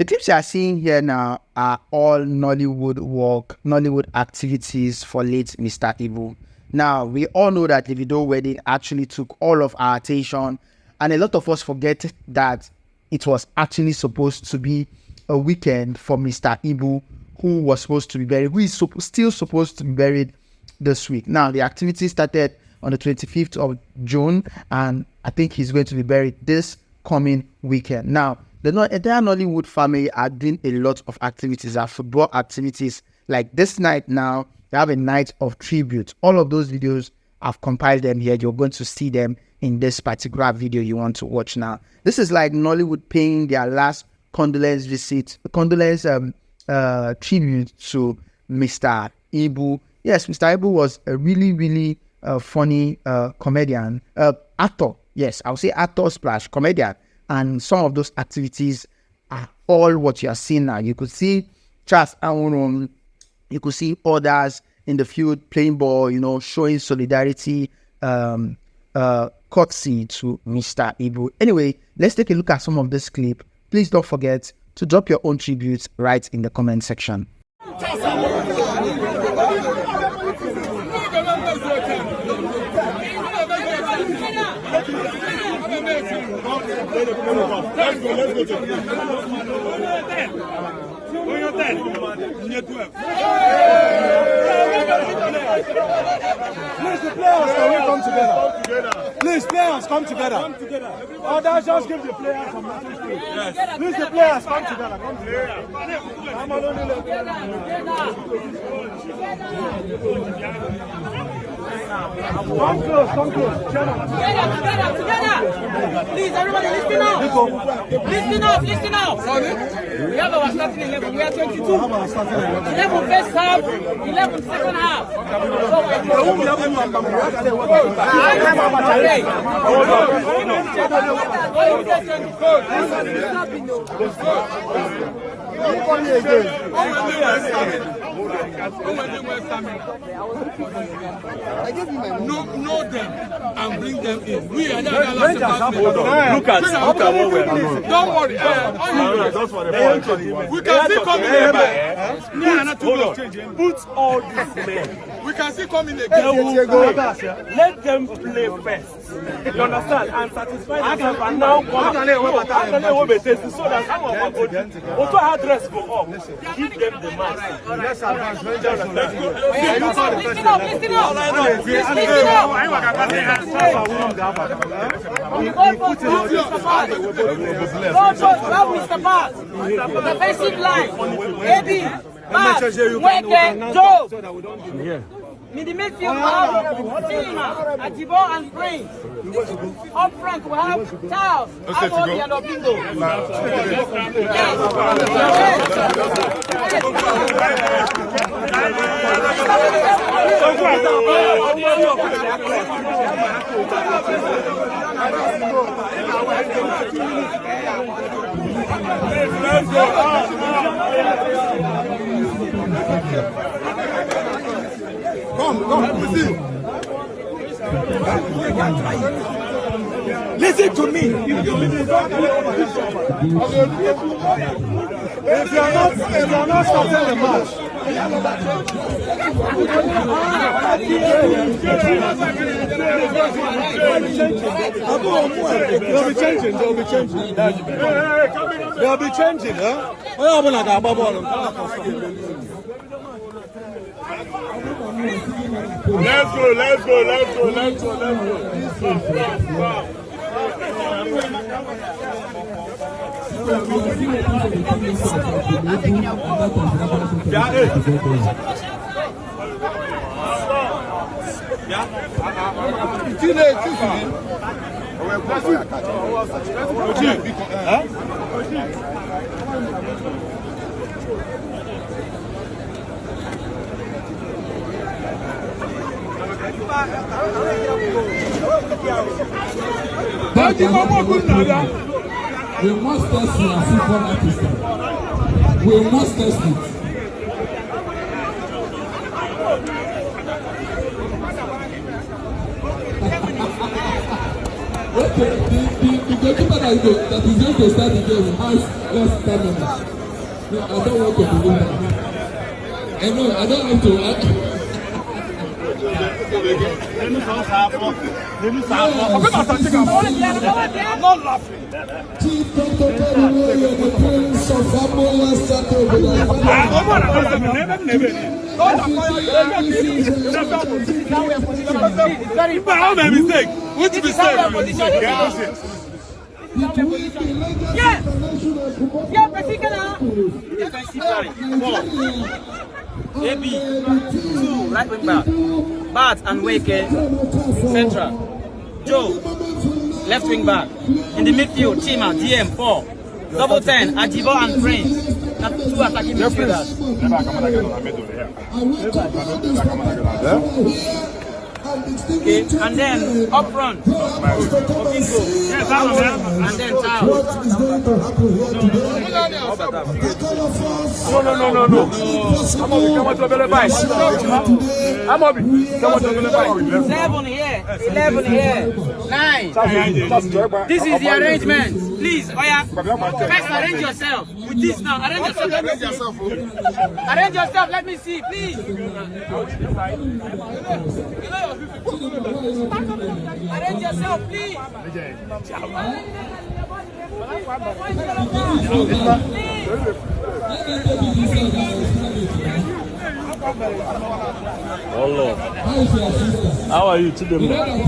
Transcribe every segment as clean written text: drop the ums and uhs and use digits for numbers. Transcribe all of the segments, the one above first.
The clips you are seeing here now are all Nollywood work, Nollywood activities for late Mr. Ibu. Now, we all know that Davido wedding actually took all of our attention, and a lot of us forget that it was actually supposed to be a weekend for Mr. Ibu, who was supposed to be buried, who is still supposed to be buried this week. Now, the activity started on the 25th of June, and I think he's going to be buried this coming weekend. Now, the entire Nollywood family are doing a lot of activities, football activities. Like this night now, they have a night of tribute. All of those videos, I've compiled them here. You're going to see them in this particular video you want to watch now. This is like Nollywood paying their last condolence tribute to Mr. Ibu. Yes, Mr. Ibu was a really funny comedian, actor. Yes, I'll say actor / comedian. And some of those activities are all what you are seeing now. You could see Charles Aoron, you could see others in the field playing ball, showing solidarity, courtesy to Mr. Ibu. Anyway, let's take a look at some of this clip. Please don't forget to drop your own tributes right in the comment section. Let's go. Please, the players, can we come together? Please, players, come together. Others, just give the players some message. Yes. Please, the players, come together. Come together. Come close, come close. Together. Please, everybody, listen up. Listen up. Sorry? We have our starting 11. We are 22. 11 first half, 11 second half. Know them and bring them in. We are not look at what we're doing. Don't worry. We can see coming nearby. Put all these men. We can see coming again. Let them play first. You understand? And satisfy themselves and now come. So that some of our body also address go up. Give them the mask. Let's advance. Listen up. Defensive line. Baby. In the midfield, we have Onyema, Ajibo, and Prince. Up front, we have Charles, Otti, and Obingo. Come, listen. Listen to me. If you are not starting the match, they'll be changing, huh? Let's go. We must test your football artist. We must test it. Okay, the goalkeeper that is going to start the game has less stamina. No, I don't want to believe that. I know, I don't have to. I'm not laughing. Chief Dr. Kalu, the Prince of Amoya How many mistake? Which mistake? Yeah, particular. Defensive line. 4. AB. 2. Right wing back. Bart and Wake. Central. Joe. Left wing back. In the midfield, Chima, DM. 4. Double 10. Ajibo and Prince. 2 attacking midfielders. Okay, and then up front, Ovingo, and then Tao. What is going to happen here today? No. Come on, 7 here, 11 here, 9. This is the arrangement. Please, Oya, first arrange yourself with this now. Arrange yourself. Arrange yourself. Let me see, please. Arrange yourself, please. Oh Lord. How are you today, man?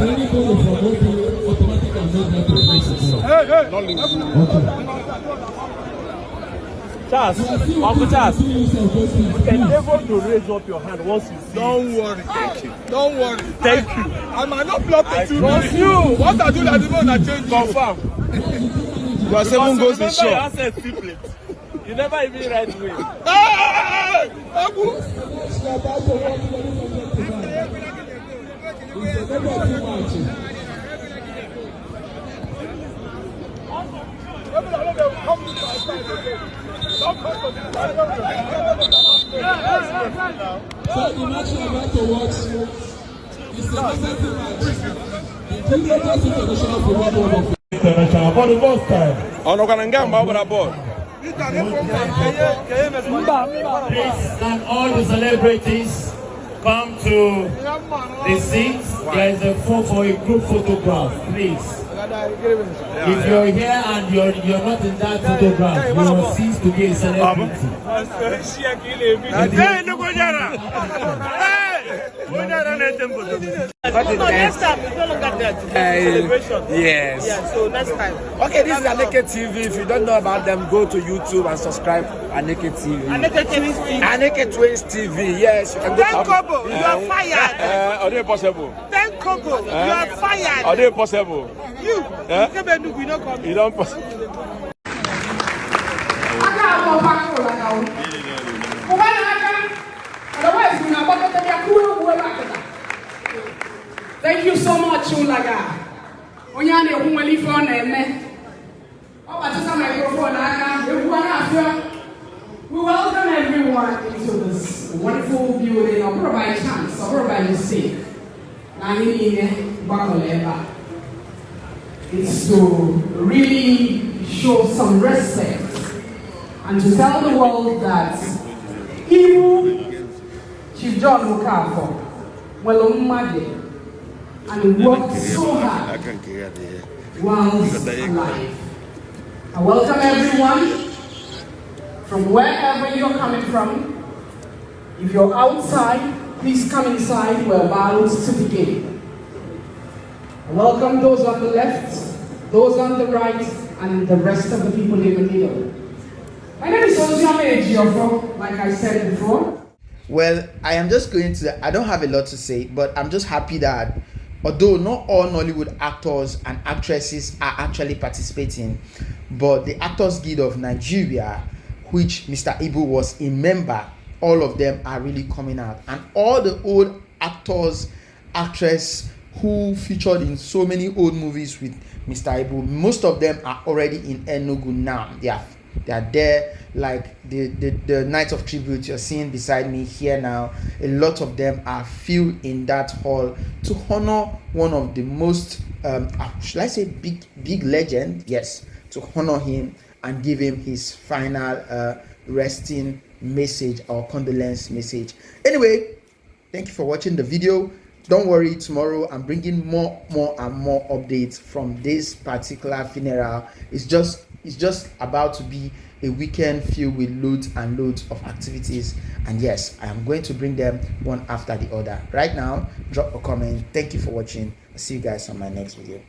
Charles, Uncle Charles, endeavor to raise up your hand once you see. Don't worry. Thank you. Don't worry. Thank you. I might not block the 2 minutes. you. What I do that the one that change Confirm. Your 7 goals is Remember your sure. answer triplet. You never even right way. Hey! So the match I'm about to watch is the second match. The Crictics International Football World of International for the first time. Ono kana ngamba obara ball. Please, can all the celebrities come to the seats? There is a phone for a group photograph, please. If you're here and you're not in that photograph, you will cease to be a celebrity. Next time, we don't look at that. Celebration. Yes. Yeah, so next time. Okay, this is Aneke TV. If you don't know about them, go to YouTube and subscribe Aneke TV. Aneke Twins TV. Yes, you can go. 10 kobo, you are fired. Are they possible? 10 kobo, you are fired. Are they possible? You came Enugu, you don't come. You don't possible. Thank you so much, Ulaga. Onyane humali phone eme. Obatisa microphone aka. We welcome everyone into this wonderful building. Or by chance, or by mistake. It's to really show some respect and to tell the world that Ibu Chief John Okafo, and worked so hard whilst alive. I welcome everyone from wherever you're coming from. If you're outside, please come inside. We're about to begin. I welcome those on the left, those on the right, and the rest of the people in the middle. My name is Onyema, like I said before. Well, I am just going to, I don't have a lot to say, but I'm just happy that although not all Nollywood actors and actresses are actually participating, but the Actors Guild of Nigeria, which Mr. Ibu was a member, all of them are really coming out. And all the old actors, actresses who featured in so many old movies with Mr. Ibu, most of them are already in Enugu now. They are there, like the Night of Tribute you're seeing beside me here now. A lot of them are filled in that hall to honor one of the most should I say big legend? Yes, to honor him and give him his final resting message or condolence message. Anyway, thank you for watching the video. Don't worry, tomorrow I'm bringing more and more updates from this particular funeral. It's just about to be a weekend filled with loads and loads of activities, and yes, I am going to bring them one after the other. Right now, drop a comment. Thank you for watching. I'll see you guys on my next video.